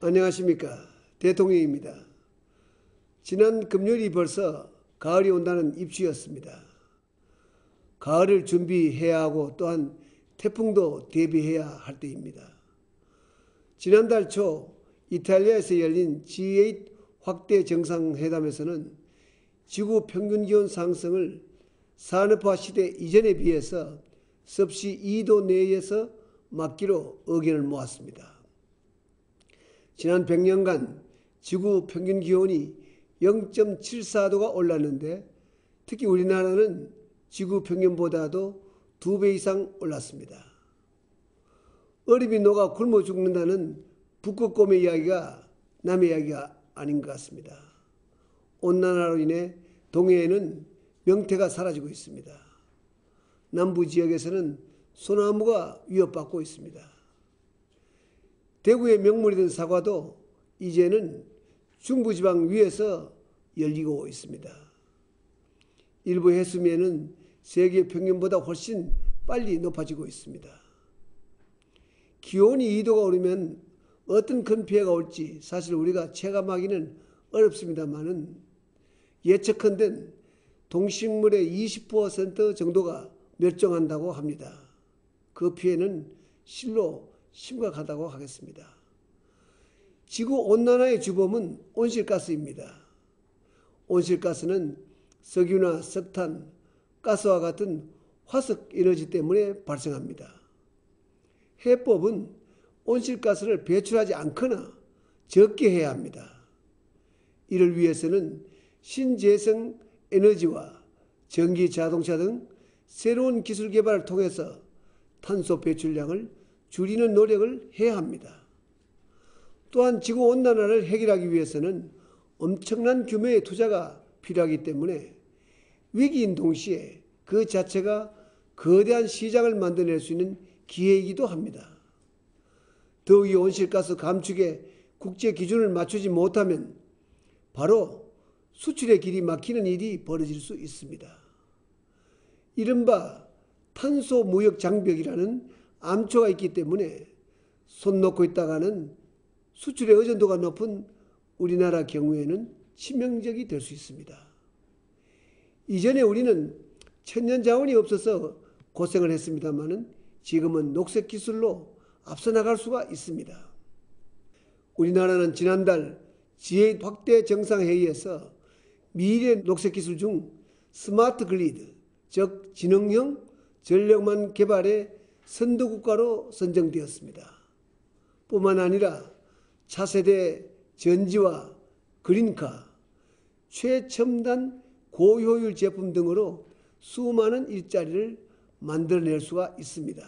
안녕하십니까. 대통령입니다. 지난 금요일이 벌써 가을이 온다는 입추였습니다. 가을을 준비해야 하고 또한 태풍도 대비해야 할 때입니다. 지난달 초 이탈리아에서 열린 G8 확대 정상회담에서는 지구 평균 기온 상승을 산업화 시대 이전에 비해서 섭씨 2도 내에서 막기로 의견을 모았습니다. 지난 100년간 지구 평균 기온이 0.74도가 올랐는데 특히 우리나라는 지구 평균보다도 2배 이상 올랐습니다. 얼음이 녹아 굶어 죽는다는 북극곰의 이야기가 남의 이야기가 아닌 것 같습니다. 온난화로 인해 동해에는 명태가 사라지고 있습니다. 남부 지역에서는 소나무가 위협받고 있습니다. 대구의 명물이던 사과도 이제는 중부지방 위에서 열리고 있습니다. 일부 해수면은 세계 평균보다 훨씬 빨리 높아지고 있습니다. 기온이 2도가 오르면 어떤 큰 피해가 올지 사실 우리가 체감하기는 어렵습니다만은 예측컨대 동식물의 20% 정도가 멸종한다고 합니다. 그 피해는 실로 심각하다고 하겠습니다. 지구온난화의 주범은 온실가스입니다. 온실가스는 석유나 석탄, 가스와 같은 화석에너지 때문에 발생합니다. 해법은 온실가스를 배출하지 않거나 적게 해야 합니다. 이를 위해서는 신재생 에너지와 전기 자동차 등 새로운 기술 개발을 통해서 탄소 배출량을 줄이는 노력을 해야 합니다. 또한 지구온난화를 해결하기 위해서는 엄청난 규모의 투자가 필요하기 때문에 위기인 동시에 그 자체가 거대한 시장을 만들어낼 수 있는 기회이기도 합니다. 더욱이 온실가스 감축에 국제 기준을 맞추지 못하면 바로 수출의 길이 막히는 일이 벌어질 수 있습니다. 이른바 탄소 무역 장벽이라는 암초가 있기 때문에 손 놓고 있다가는 수출의 의존도가 높은 우리나라 경우에는 치명적이 될 수 있습니다. 이전에 우리는 천연 자원이 없어서 고생을 했습니다마는 지금은 녹색 기술로 앞서 나갈 수가 있습니다. 우리나라는 지난달 G8 확대 정상회의에서 미래 녹색 기술 중 스마트 그리드, 즉 지능형 전력망 개발의 선도국가로 선정되었습니다. 뿐만 아니라 차세대 전지와 그린카, 최첨단 고효율 제품 등으로 수많은 일자리를 만들어낼 수가 있습니다.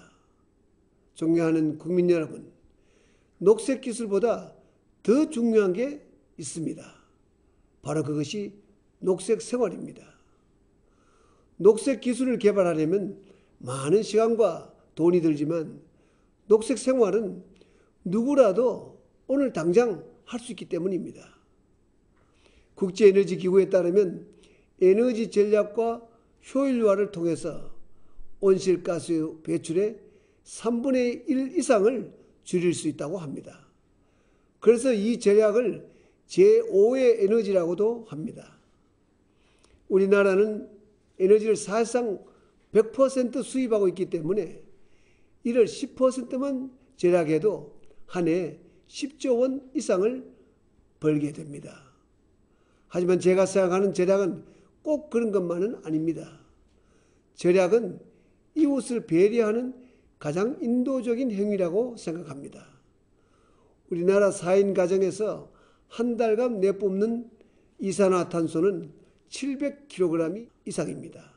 존경하는 국민 여러분, 녹색 기술보다 더 중요한 게 있습니다. 바로 그것이 녹색 생활입니다. 녹색 기술을 개발하려면 많은 시간과 돈이 들지만 녹색 생활은 누구라도 오늘 당장 할 수 있기 때문입니다. 국제에너지기구에 따르면 에너지 전략과 효율화를 통해서 온실가스 배출의 3분의 1 이상을 줄일 수 있다고 합니다. 그래서 이 전략을 제5의 에너지라고도 합니다. 우리나라는 에너지를 사실상 100% 수입하고 있기 때문에 이를 10%만 절약해도 한 해 10조 원 이상을 벌게 됩니다. 하지만 제가 생각하는 절약은 꼭 그런 것만은 아닙니다. 절약은 이웃을 배려하는 가장 인도적인 행위라고 생각합니다. 우리나라 4인 가정에서 한 달간 내뿜는 이산화탄소는 700kg 이상입니다.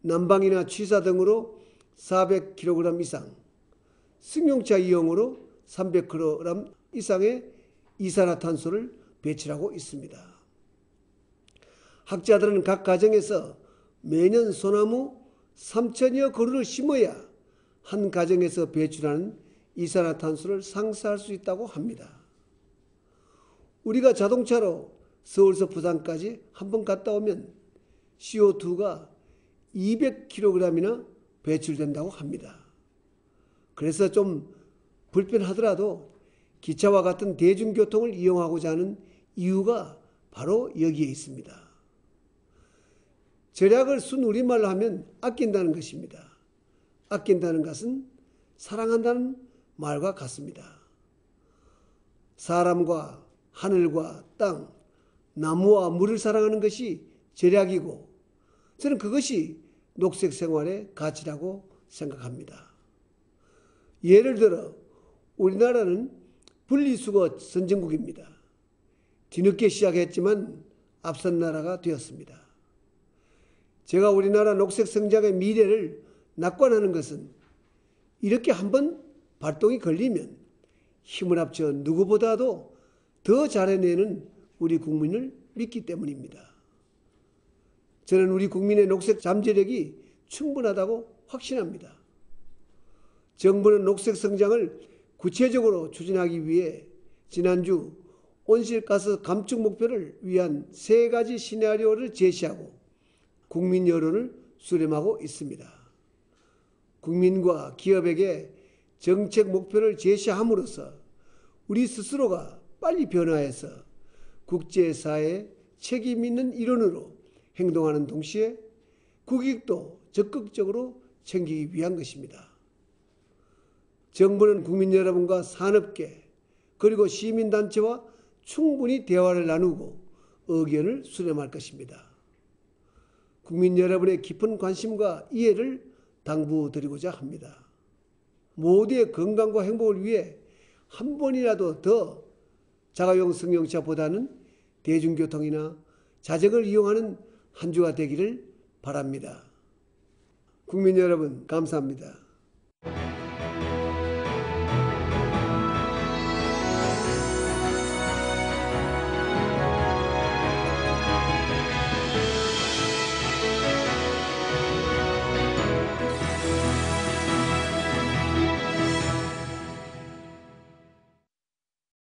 난방이나 취사 등으로 400kg 이상, 승용차 이용으로 300kg 이상의 이산화탄소를 배출하고 있습니다. 학자들은 각 가정에서 매년 소나무 3천여 그루를 심어야 한 가정에서 배출하는 이산화탄소를 상쇄할 수 있다고 합니다. 우리가 자동차로 서울에서 부산까지 한번 갔다 오면 CO2가 200kg이나 배출된다고 합니다. 그래서 좀 불편하더라도 기차와 같은 대중교통을 이용하고자 하는 이유가 바로 여기에 있습니다. 절약을 순 우리말로 하면 아낀다는 것입니다. 아낀다는 것은 사랑한다는 말과 같습니다. 사람과 하늘과 땅, 나무와 물을 사랑하는 것이 절약이고 저는 그것이 녹색 생활의 가치라고 생각합니다. 예를 들어 우리나라는 분리수거 선진국입니다. 뒤늦게 시작했지만 앞선 나라가 되었습니다. 제가 우리나라 녹색 성장의 미래를 낙관하는 것은 이렇게 한번 발동이 걸리면 힘을 합쳐 누구보다도 더 잘해내는 우리 국민을 믿기 때문입니다. 저는 우리 국민의 녹색 잠재력이 충분하다고 확신합니다. 정부는 녹색 성장을 구체적으로 추진하기 위해 지난주 온실가스 감축 목표를 위한 3가지 시나리오를 제시하고 국민 여론을 수렴하고 있습니다. 국민과 기업에게 정책 목표를 제시함으로써 우리 스스로가 빨리 변화해서 국제사회의 책임 있는 일원으로 행동하는 동시에 국익도 적극적으로 챙기기 위한 것입니다. 정부는 국민 여러분과 산업계 그리고 시민단체와 충분히 대화를 나누고 의견을 수렴할 것입니다. 국민 여러분의 깊은 관심과 이해를 당부드리고자 합니다. 모두의 건강과 행복을 위해 한 번이라도 더 자가용 승용차보다는 대중교통이나 자전거를 이용하는 한 주가 되기를 바랍니다. 국민 여러분, 감사합니다.